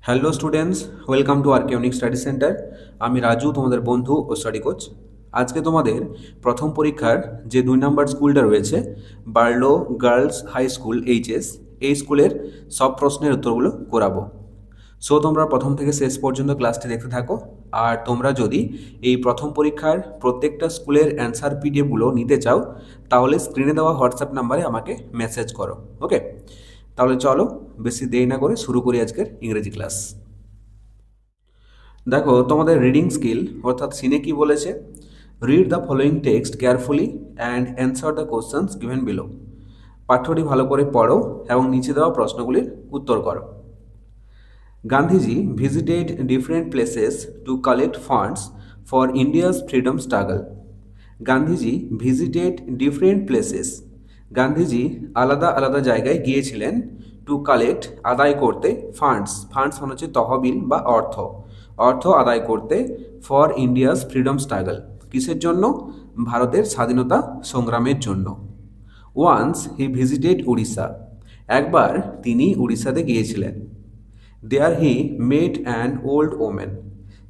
Hello students, welcome to our unique study centre. আমি রাজু, তোমাদের বন্ধু ও স্টাডি কোচ। আজকে তোমাদের প্রথম পরীক্ষার যে 2 নম্বর স্কুলটা রয়েছে, Barlow girls high school HS, এই স্কুলের সব প্রশ্নের উত্তরগুলো করাবো। সো তোমরা প্রথম থেকে শেষ পর্যন্ত ক্লাসটি দেখতে থাকো। আর তোমরা যদি এই প্রথম পরীক্ষার প্রত্যেকটা স্কুলের অ্যান্সার পিডিএফগুলো নিতে চাও, তাহলে স্ক্রিনে দেওয়া হোয়াটসঅ্যাপ নাম্বারে আমাকে মেসেজ করো। ওকে, তাহলে চলো বেশি দেরি না করে শুরু করি আজকের ইংরেজি ক্লাস। দেখো, তোমাদের রিডিং স্কিল অর্থাৎ সিনে কি বলেছে, read the following text carefully and answer the questions given below. পাঠ্যটি ভালো করে পড়ো এবং নিচে দেওয়া প্রশ্নগুলির উত্তর করো। Gandhiji visited different places to collect funds for India's freedom struggle. Gandhiji visited different places. Gandhiji আলাদা আলাদা জায়গায় গিয়েছিলেন টু কালেক্ট আদায় করতে, ফান্ডস মানে হচ্ছে তহবিল বা অর্থ, অর্থ আদায় করতে, ফর ইন্ডিয়াস ফ্রিডম স্ট্রাগল, কিসের জন্য? ভারতের স্বাধীনতা সংগ্রামের জন্য। ওয়ান্স হি ভিজিটেড উড়িষ্যা, একবার তিনি উড়িষ্যাতে গিয়েছিলেন। There he met an old woman,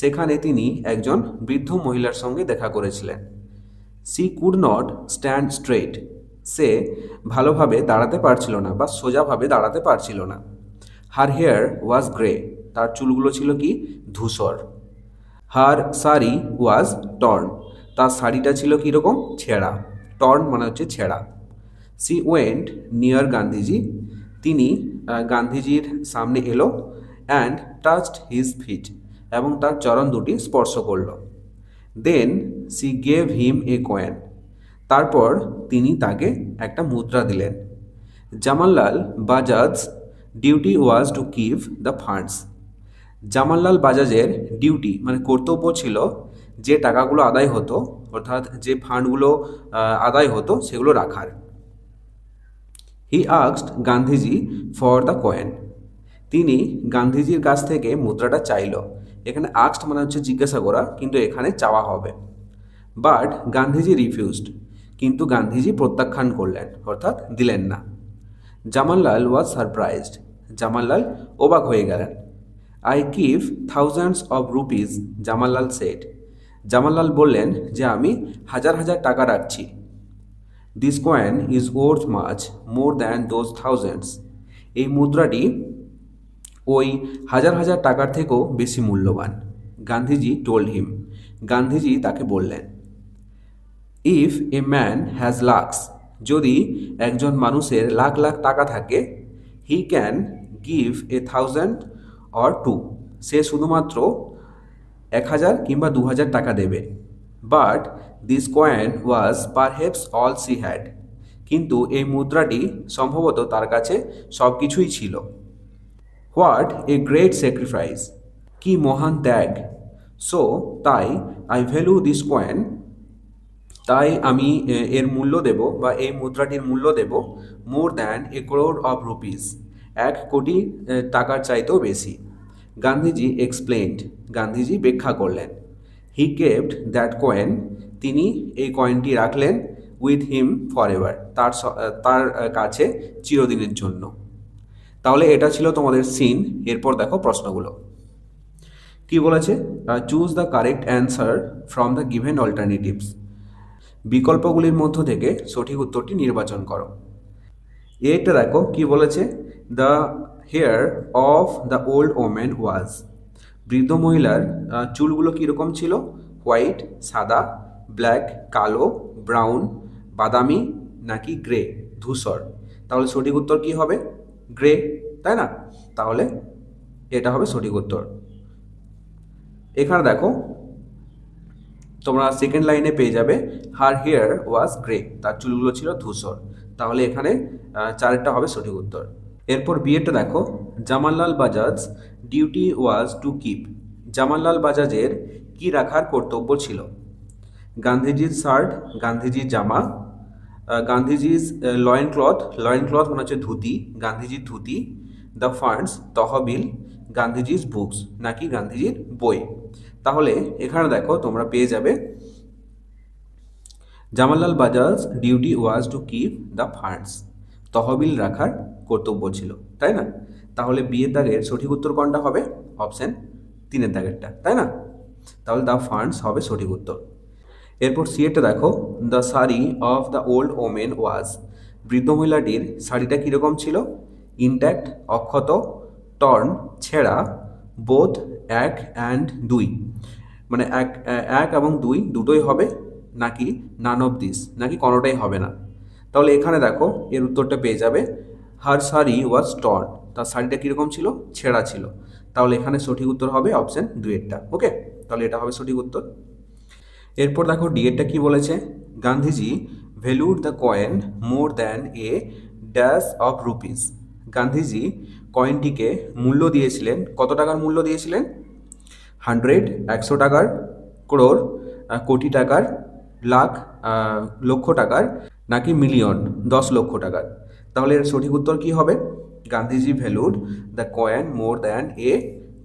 সেখানে তিনি একজন বৃদ্ধ মহিলার সঙ্গে দেখা করেছিলেন। She could not stand straight, সে ভালোভাবে দাঁড়াতে পারছিল না বা সোজাভাবে দাঁড়াতে পারছিল না। হার হেয়ার ওয়াজ গ্রে, তার চুলগুলো ছিল কি? ধূসর। হার শাড়ি ওয়াজ টর্ন, তার শাড়িটা ছিল কীরকম? ছেঁড়া। টর্ন মানে হচ্ছে ছেঁড়া। সি ওয়েন্ট নিয়ার গান্ধীজি, তিনি গান্ধীজির সামনে এলো। অ্যান্ড টাচড হিজ ফিট, এবং তার চরণ দুটি স্পর্শ করল। Then she gave him a coin, তারপর তিনি তাকে একটা মুদ্রা দিলেন। Jamnalal Bajaj duty was to keep the funds, Jamnalal বাজাজের ডিউটি মানে কর্তব্য ছিল যে টাকাগুলো আদায় হতো, অর্থাৎ যে ফান্ডগুলো আদায় হতো সেগুলো রাখার। He asked Gandhiji for the coin, তিনি গান্ধীজির কাছ থেকে মুদ্রাটা চাইল। এখানে আস্কড মানে হচ্ছে জিজ্ঞাসা করা, কিন্তু এখানে চাওয়া হবে। বাট গান্ধীজি রিফিউজড, কিন্তু গান্ধীজি প্রত্যাখ্যান করলেন, অর্থাৎ দিলেন না। জামানলাল ওয়াজ সারপ্রাইজড, জামানলাল অবাক হয়ে গেলেন। I keep thousands of rupees, Jamnalal said, Jamnalal বললেন যে আমি হাজার হাজার টাকা রাখছি। This coin is worth much more than those thousands, এই মুদ্রাটি ওই হাজার হাজার টাকার থেকেও বেশি মূল্যবান। গান্ধীজি টোল্ড হিম, গান্ধীজি তাকে বললেন। If a man has lakhs, যদি একজন মানুষের লাখ লাখ টাকা থাকে, he can give a thousand or two, সে শুধুমাত্র 1,000 কিংবা 2,000 টাকা দেবে। But this coin was perhaps all she had, কিন্তু এই মুদ্রাটি সম্ভবত তার কাছে সব কিছুই ছিল। হোয়াট এ গ্রেট স্যাক্রিফাইস, কি মহান ত্যাগ। সো তাই আই ভ্যালু দিস কয়েন, তাই আমি এর মূল্য দেব বা এই মুদ্রাটির মূল্য দেব more than a crore of rupees, 1,000,000,000 টাকার চাইতেও বেশি। গান্ধীজি এক্সপ্লেইনড, গান্ধীজি ব্যাখ্যা করলেন। হি কেপ্ট দ্যাট কয়েন, তিনি এই কয়েনটি রাখলেন। উইথ হিম ফর এভার, তার কাছে চিরদিনের জন্য। তাহলে এটা ছিল তোমাদের সিন। এরপর দেখো প্রশ্নগুলো কি বলেছে। Choose the correct answer from the given alternatives, বিকল্পগুলির মধ্য থেকে সঠিক উত্তরটি নির্বাচন করো। এটা দেখো কি বলেছে, the hair of the old woman was, বৃদ্ধ মহিলার চুলগুলো কীরকম ছিল? হোয়াইট সাদা, ব্ল্যাক কালো, ব্রাউন বাদামি, নাকি গ্রে ধূসর। তাহলে সঠিক উত্তর কি হবে? গ্রে, তাই না? তাহলে এটা হবে সঠিক উত্তর। এখানে দেখো তোমরা সেকেন্ড লাইনে পেয়ে যাবে হার হেয়ার ওয়াজ গ্রে, তার চুলগুলো ছিল ধূসর। তাহলে এখানে চারেরটা হবে সঠিক উত্তর। এরপর বিয়েটা দেখো, Jamnalal Bajaj duty was to keep, Jamnalal বাজাজের কি রাখার কর্তব্য ছিল? গান্ধীজির শার্ট, গান্ধীজির জামা, গান্ধীজির লয়েন ক্লথ, লয়েন ক্লথ মানে হচ্ছে ধুতি, গান্ধীজির ধুতি, দ্য ফান্ডস তহবিল, গান্ধীজির বুকস নাকি গান্ধীজির বই। তাহলে এখানে দেখো তোমরা পেয়ে যাবে Jamnalal Bajaj duty was to keep the funds, তহবিল রাখার কর্তব্য ছিল, তাই না? তাহলে বিয়ের দাগের সঠিক উত্তর কোনটা হবে? অপশন 3-এর দাগেরটা, তাই না? তাহলে দ্য ফান্ডস হবে সঠিক উত্তর। এরপর সি এরটা দেখো, the sari of the old woman was, বৃদ্ধ মহিলাটির শাড়িটা কীরকম ছিল? ইনট্যাক্ট, অক্ষত, টর্ন, ছেঁড়া, বোথ, এক অ্যান্ড দুই, মানে এক এবং দুই দুটোই হবে, নাকি নান অফ দিস, নাকি কোনোটাই হবে না? তাহলে এখানে দেখো এর উত্তরটা পেয়ে যাবে, হার শাড়ি ওয়াজ টর্ন, তার শাড়িটা কীরকম ছিল? ছেঁড়া ছিল। তাহলে এখানে সঠিক উত্তর হবে অপশন 2-এরটা। ওকে, তাহলে এটা হবে সঠিক উত্তর। এরপর দেখো ডিএরটা কি বলেছে, Gandhiji valued the coin more than a dash of rupees, Gandhiji কয়েনটিকে মূল্য দিয়েছিলেন, কত টাকার মূল্য দিয়েছিলেন? 100, 100 টাকার, ক্রোর, কোটি টাকার, লাখ, লক্ষ টাকার, নাকি মিলিয়ন, 10 লক্ষ টাকার? তাহলে এর সঠিক উত্তর কি হবে? Gandhiji valued the coin more than A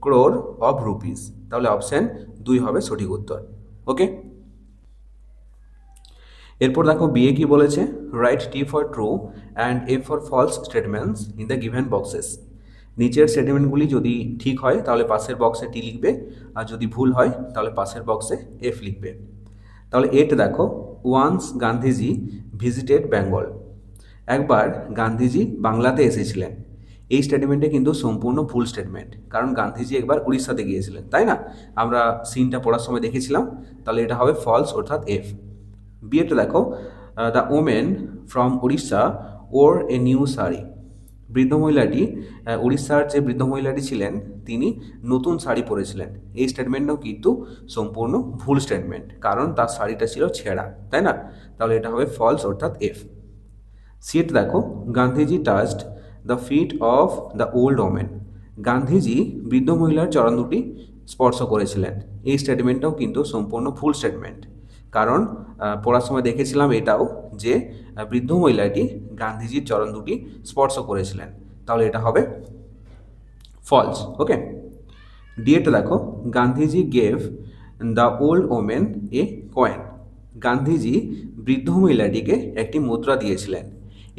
crore of rupees, তাহলে অপশন 2 হবে সঠিক উত্তর। ওকে, এরপর দেখো বিয়ে কি বলেছে, write T for true and F for false statements in the given boxes, নিচের স্টেটমেন্টগুলি যদি ঠিক হয় তাহলে পাশের বক্সে টি লিখবে, আর যদি ভুল হয় তাহলে পাশের বক্সে এফ লিখবে। তাহলে এটা দেখো, ওয়ান্স গান্ধীজি ভিজিটেড বেঙ্গল, একবার গান্ধীজি বাংলাতে এসেছিলেন, এই স্টেটমেন্টে কিন্তু সম্পূর্ণ ভুল স্টেটমেন্ট, কারণ গান্ধীজি একবার উড়িষ্যাতে গিয়েছিলেন, তাই না? আমরা সিনটা পড়ার সময় দেখেছিলাম, তাহলে এটা হবে ফলস, অর্থাৎ এফ। বিয়েটা দেখো, the women from Orissa or a new sari, বৃদ্ধ মহিলাটি, উড়িষ্যার যে বৃদ্ধ মহিলাটি ছিলেন তিনি নতুন শাড়ি পরেছিলেন, এই স্টেটমেন্টটাও কিন্তু সম্পূর্ণ ভুল স্টেটমেন্ট, কারণ তার শাড়িটা ছিল ছেঁড়া, তাই না? তাহলে এটা হবে ফলস, অর্থাৎ এফ। সিট দেখো, Gandhiji touched the feet of the old women, Gandhiji বৃদ্ধ মহিলার চরণ দুটি স্পর্শ করেছিলেন, এই স্টেটমেন্টটাও কিন্তু সম্পূর্ণ ভুল স্টেটমেন্ট, কারণ পড়ার সময় দেখেছিলাম এটাও যে বৃদ্ধ মহিলাটি গান্ধীজির চরণ দুটি স্পর্শ করেছিলেন, তাহলে এটা হবে ফলস। ওকে, ডিএটা দেখো, Gandhiji gave the old women A coin, Gandhiji বৃদ্ধ মহিলাটিকে একটি মুদ্রা দিয়েছিলেন,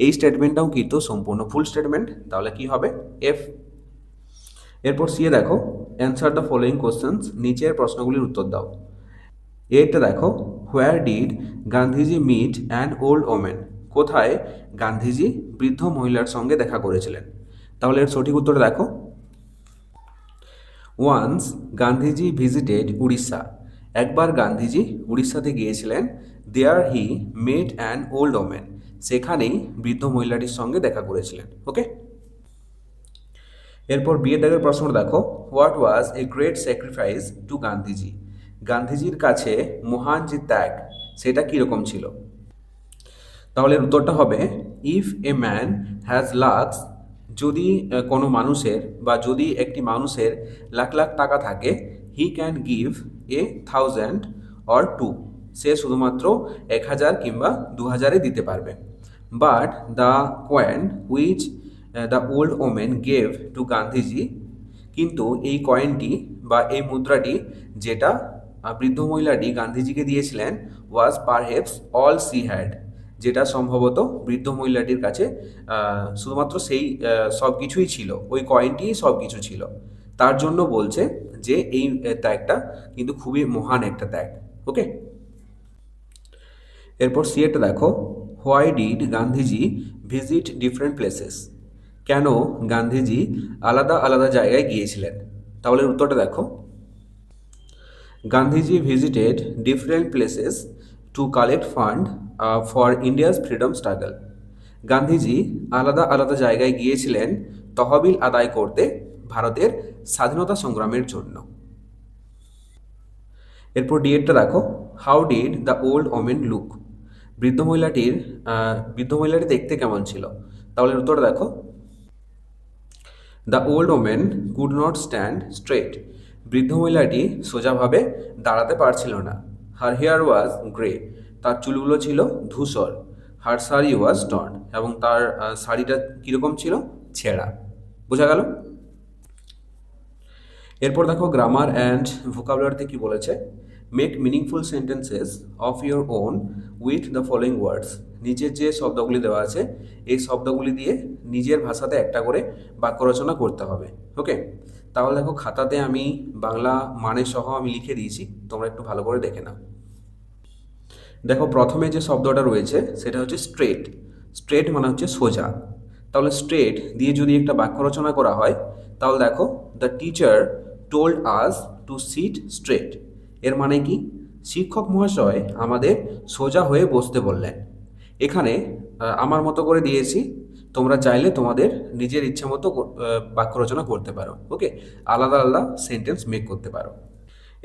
এই স্টেটমেন্টটাও কিন্তু সম্পূর্ণ ভুল স্টেটমেন্ট, তাহলে কি হবে? এফ। এরপর সি দেখো, অ্যান্সার দ্য ফলোয়িং কোশ্চেন্স, নিচের প্রশ্নগুলির উত্তর দাও। এটা দেখো, where did Gandhiji meet an old women, কোথায় গান্ধীজি বৃদ্ধ মহিলার সঙ্গে দেখা করেছিলেন? তাহলে এর সঠিক উত্তর দেখো, ওয়ান্স গান্ধীজি ভিজিটেড উড়িষ্যা, একবার গান্ধীজি উড়িষ্যাতে গিয়েছিলেন, there he met an old women, সেখানেই বৃদ্ধ মহিলাটির সঙ্গে দেখা করেছিলেন। ওকে, এরপর বিয়ের দাগের প্রশ্নটা দেখো, what was a great sacrifice two Gandhiji, গান্ধীজির কাছে মহান যে ত্যাগ সেটা কীরকম ছিল? তাহলে উত্তরটা হবে, if a man has lakhs, যদি কোনো মানুষের বা যদি একটি মানুষের লাখ লাখ টাকা থাকে, he can give a 1000 or 2, সে শুধুমাত্র 1000 কিংবা 2000 দিতে পারবে। But the coin which the old women gave to Gandhiji, কিন্তু এই কয়েনটি বা এই মুদ্রাটি যেটা বৃদ্ধ মহিলাটি গান্ধীজিকে দিয়েছিলেন, ওয়াজ পারহেপস অল সি হ্যাড, যেটা সম্ভবত বৃদ্ধ মহিলাটির কাছে শুধুমাত্র সেই সব কিছুই ছিল, ওই কয়েনটিই সব কিছু ছিল, তার জন্য বলছে যে এই ত্যাগটা কিন্তু খুবই মহান একটা ত্যাগ। ওকে, এরপর সি একটা দেখো, why did Gandhiji visit different places, কেন গান্ধীজি আলাদা আলাদা জায়গায় গিয়েছিলেন? তাহলে উত্তরটা দেখো, Gandhiji visited different places to collect fund for India's freedom struggle, Gandhiji আলাদা আলাদা জায়গায় গিয়েছিলেন তহবিল আদায় করতে ভারতের স্বাধীনতা সংগ্রামের জন্য। এরপর ডিএডটা দেখো, how did the old women look, বৃদ্ধ মহিলাটি দেখতে কেমন ছিল? তাহলে উত্তরটা দেখো, the old women could not stand straight, বৃদ্ধ মহিলাটি সোজাভাবে দাঁড়াতে পারছিল না। হার হেয়ার ওয়াজ গ্রে, তার চুলগুলো ছিল ধূসর। হার শাড়ি ওয়াজ টর্ন, এবং তার শাড়িটা কীরকম ছিল? ছেঁড়া। বোঝা গেল? এরপর দেখো গ্রামার অ্যান্ড ভোকাবুলারিতে কি বলেছে, make meaningful sentences of your own with the following words, নিচের যে শব্দগুলি দেওয়া আছে এই শব্দগুলি দিয়ে নিজের ভাষাতে একটা করে বাক্য রচনা করতে হবে। ওকে, তাহলে দেখো খাতাতে আমি বাংলা মানে সহ আমি লিখে দিয়েছি, তোমরা একটু ভালো করে দেখে নাও। দেখো প্রথমে যে শব্দটা রয়েছে সেটা হচ্ছে স্ট্রেট। স্ট্রেট মানে হচ্ছে সোজা। তাহলে স্ট্রেট দিয়ে যদি একটা বাক্য রচনা করা হয় তাহলে দেখো, the teacher told us to sit straight. এর মানে কি? শিক্ষক মহাশয় আমাদের সোজা হয়ে বসতে বললেন। এখানে আমার মতো করে দিয়েছি, তোমরা চাইলে তোমাদের নিজের ইচ্ছা মতো বাক্য রচনা করতে পারো। ওকে, আলাদা আলাদা সেন্টেন্স মেক করতে পারো।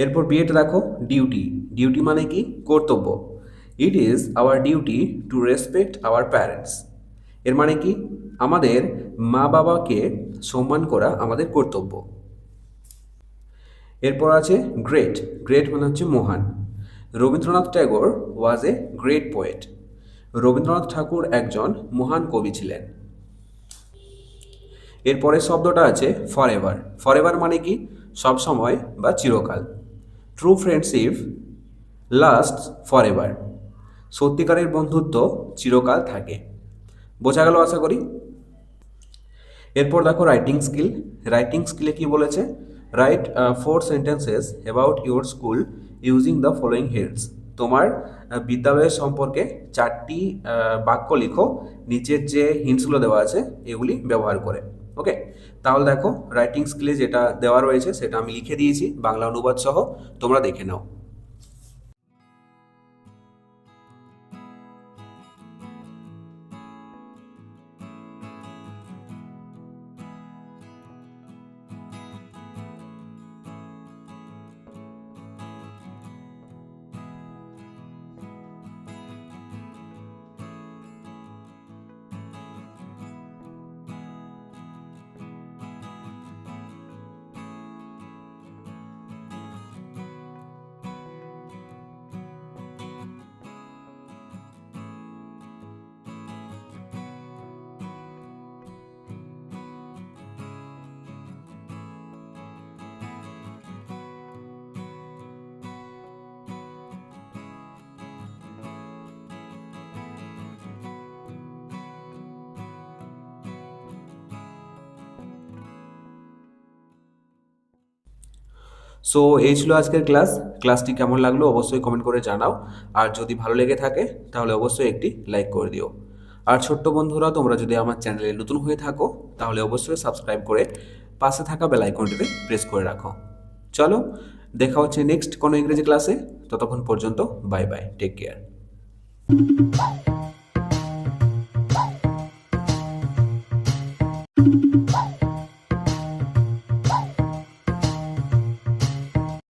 এরপর বিয়েটা দেখো, ডিউটি। ডিউটি মানে কি? কর্তব্য। It is our duty to respect our parents. এর মানে কি? আমাদের মা বাবাকে সম্মান করা আমাদের কর্তব্য। এরপর আছে গ্রেট। গ্রেট মানে হচ্ছে মহান। রবীন্দ্রনাথ ট্যাগর ওয়াজ এ গ্রেট পোয়েট। রবীন্দ্রনাথ ঠাকুর একজন মহান কবি ছিলেন। এরপরের শব্দটা আছে ফরএভার। ফরএভার মানে কি? সবসময় বা চিরকাল। True friendship lasts forever. সত্যিকারের বন্ধুত্ব চিরকাল থাকে। বোঝা গেল আশা করি। এরপর দেখো রাইটিং স্কিল। রাইটিং স্কিলে কি বলেছে? Write 4 sentences about your school using the following heads. তোমার বিদ্যালয়ের সম্পর্কে 4টি বাক্য লিখো নিচের যে হিন্টসগুলো দেওয়া আছে এগুলি ব্যবহার করে। ওকে, তাহলে দেখো রাইটিং স্কিলে যেটা দেওয়া রয়েছে সেটা আমি লিখে দিয়েছি বাংলা অনুবাদ সহ, তোমরা দেখে নাও। সো এই ছিল আজকের ক্লাস। ক্লাসটি কেমন লাগলো অবশ্যই কমেন্ট করে জানাও, আর যদি ভালো লেগে থাকে তাহলে অবশ্যই একটি লাইক করে দিও। আর ছোট্ট বন্ধুরা, তোমরা যদি আমার চ্যানেলে নতুন হয়ে থাকো তাহলে অবশ্যই সাবস্ক্রাইব করে পাশে থাকা বেল আইকনটিতে প্রেস করে রাখো। চলো, দেখা হচ্ছে নেক্সট কোনো ইংরেজি ক্লাসে। ততক্ষণ পর্যন্ত বাই বাই, টেক কেয়ার।